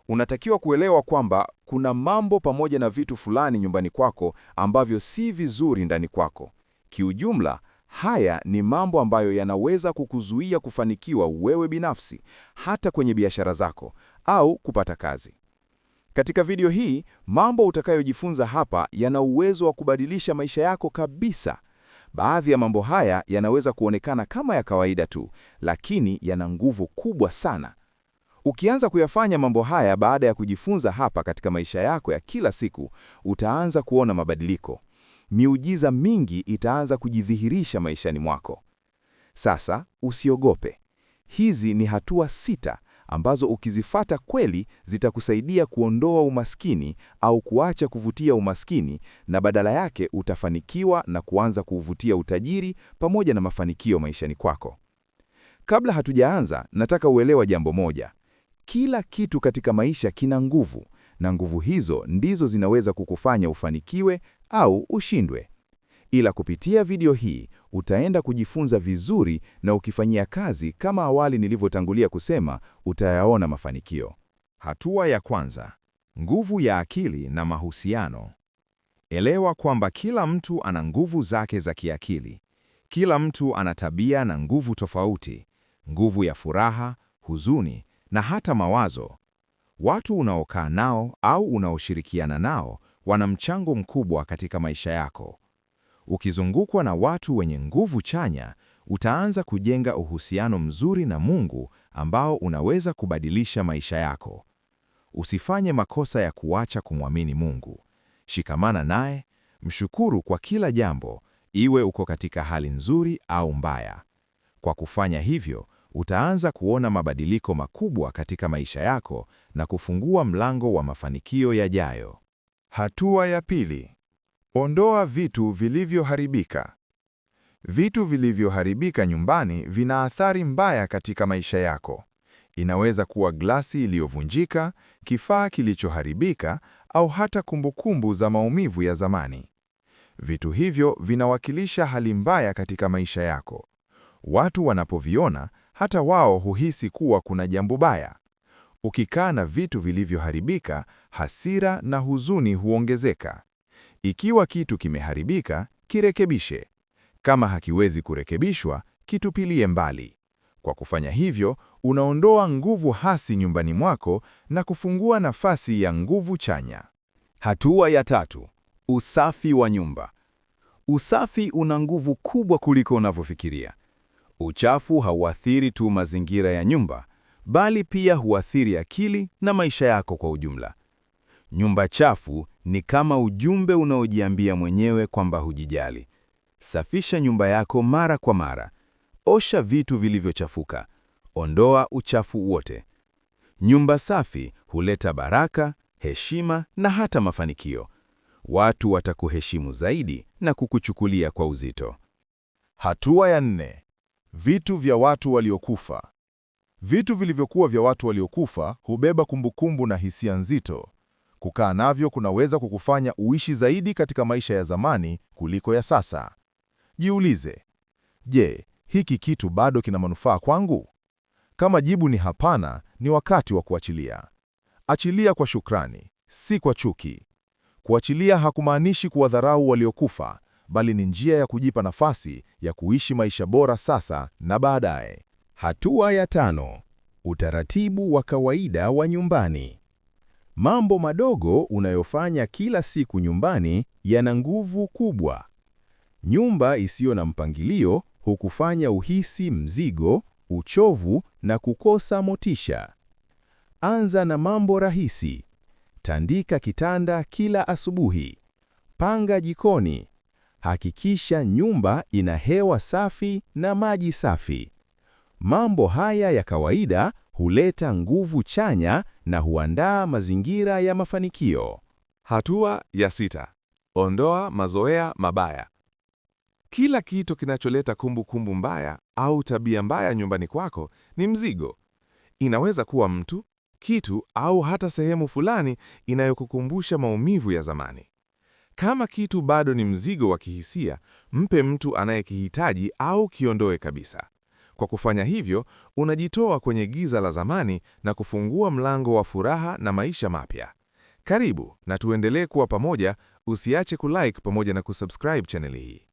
unatakiwa kuelewa kwamba kuna mambo pamoja na vitu fulani nyumbani kwako ambavyo si vizuri ndani kwako. Kiujumla, haya ni mambo ambayo yanaweza kukuzuia kufanikiwa wewe binafsi, hata kwenye biashara zako au kupata kazi. Katika video hii, mambo utakayojifunza hapa yana uwezo wa kubadilisha maisha yako kabisa. Baadhi ya mambo haya yanaweza kuonekana kama ya kawaida tu, lakini yana nguvu kubwa sana. Ukianza kuyafanya mambo haya baada ya kujifunza hapa katika maisha yako ya kila siku, utaanza kuona mabadiliko. Miujiza mingi itaanza kujidhihirisha maishani mwako. Sasa, usiogope. Hizi ni hatua 6 ambazo ukizifata kweli zitakusaidia kuondoa umaskini au kuacha kuvutia umaskini, na badala yake utafanikiwa na kuanza kuvutia utajiri pamoja na mafanikio maishani kwako. Kabla hatujaanza, nataka uelewa jambo moja. Kila kitu katika maisha kina nguvu, na nguvu hizo ndizo zinaweza kukufanya ufanikiwe au ushindwe. Ila kupitia video hii, utaenda kujifunza vizuri, na ukifanyia kazi kama awali nilivyotangulia kusema, utayaona mafanikio. Hatua ya kwanza: nguvu ya akili na mahusiano. Elewa kwamba kila mtu ana nguvu zake za kiakili. Kila mtu ana tabia na nguvu tofauti: nguvu ya furaha, huzuni na hata mawazo. Watu unaokaa nao au unaoshirikiana nao wana mchango mkubwa katika maisha yako. Ukizungukwa na watu wenye nguvu chanya, utaanza kujenga uhusiano mzuri na Mungu ambao unaweza kubadilisha maisha yako. Usifanye makosa ya kuacha kumwamini Mungu. Shikamana naye, mshukuru kwa kila jambo, iwe uko katika hali nzuri au mbaya. Kwa kufanya hivyo, utaanza kuona mabadiliko makubwa katika maisha yako na kufungua mlango wa mafanikio yajayo. Hatua ya pili: ondoa vitu vilivyoharibika. Vitu vilivyoharibika nyumbani vina athari mbaya katika maisha yako. Inaweza kuwa glasi iliyovunjika, kifaa kilichoharibika, au hata kumbukumbu za maumivu ya zamani. Vitu hivyo vinawakilisha hali mbaya katika maisha yako. Watu wanapoviona, hata wao huhisi kuwa kuna jambo baya. Ukikaa na vitu vilivyoharibika, hasira na huzuni huongezeka. Ikiwa kitu kimeharibika, kirekebishe. Kama hakiwezi kurekebishwa, kitupilie mbali. Kwa kufanya hivyo, unaondoa nguvu hasi nyumbani mwako na kufungua nafasi ya nguvu chanya. Hatua ya 3: usafi wa nyumba. Usafi una nguvu kubwa kuliko unavyofikiria. Uchafu hauathiri tu mazingira ya nyumba, bali pia huathiri akili na maisha yako kwa ujumla. Nyumba chafu ni kama ujumbe unaojiambia mwenyewe kwamba hujijali. Safisha nyumba yako mara kwa mara. Osha vitu vilivyochafuka. Ondoa uchafu wote. Nyumba safi huleta baraka, heshima na hata mafanikio. Watu watakuheshimu zaidi na kukuchukulia kwa uzito. Hatua ya 4: vitu vya watu waliokufa. Vitu vilivyokuwa vya watu waliokufa hubeba kumbukumbu na hisia nzito. Kukaa navyo kunaweza kukufanya uishi zaidi katika maisha ya zamani kuliko ya sasa. Jiulize, je, hiki kitu bado kina manufaa kwangu? Kama jibu ni hapana, ni wakati wa kuachilia. Achilia kwa shukrani, si kwa chuki. Kuachilia hakumaanishi kuwadharau waliokufa, bali ni njia ya kujipa nafasi ya kuishi maisha bora sasa na baadaye. Hatua ya 5: utaratibu wa kawaida wa nyumbani. Mambo madogo unayofanya kila siku nyumbani yana nguvu kubwa. Nyumba isiyo na mpangilio hukufanya uhisi mzigo, uchovu na kukosa motisha. Anza na mambo rahisi. Tandika kitanda kila asubuhi. Panga jikoni. Hakikisha nyumba ina hewa safi na maji safi. Mambo haya ya kawaida huleta nguvu chanya na huandaa mazingira ya mafanikio. Hatua ya 6: ondoa mazoea mabaya. Kila kitu kinacholeta kumbukumbu mbaya au tabia mbaya nyumbani kwako ni mzigo. Inaweza kuwa mtu, kitu au hata sehemu fulani inayokukumbusha maumivu ya zamani. Kama kitu bado ni mzigo wa kihisia, mpe mtu anayekihitaji au kiondoe kabisa. Kwa kufanya hivyo, unajitoa kwenye giza la zamani na kufungua mlango wa furaha na maisha mapya. Karibu na tuendelee kuwa pamoja. Usiache kulike pamoja na kusubscribe channel hii.